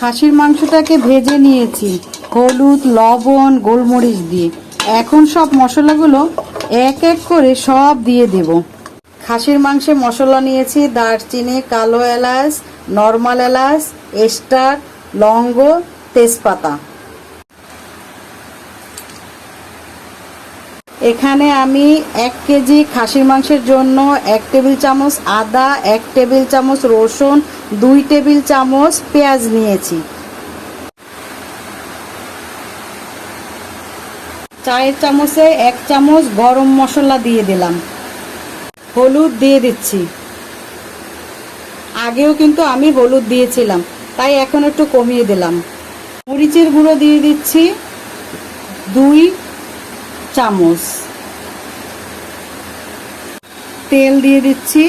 খাসির মাংসটাকে ভেজে নিয়েছি হলুদ, লবণ, গোলমরিচ দিয়ে। এখন সব মশলাগুলো এক এক করে সব দিয়ে দেব। খাসির মাংসে মশলা নিয়েছি দারচিনি, কালো এলাচ, নর্মাল এলাচ, স্টার, লবঙ্গ, তেজপাতা। এখানে আমি 1 কেজি খাসির মাংসের জন্য 1 টেবিল চামচ আদা, 1 টেবিল চামচ রসুন, 2 টেবিল চামচ পেঁয়াজ নিয়েছি। চায়ের চামচে 1 চামচ গরম মশলা দিয়ে দিলাম। হলুদ দিয়ে দিচ্ছি। আগেও কিন্তু আমি হলুদ দিয়েছিলাম, তাই এখন একটু কমিয়ে দিলাম। মরিচের গুঁড়ো দিয়ে দিচ্ছি 2 চামচ। তেল দিয়ে দিচ্ছি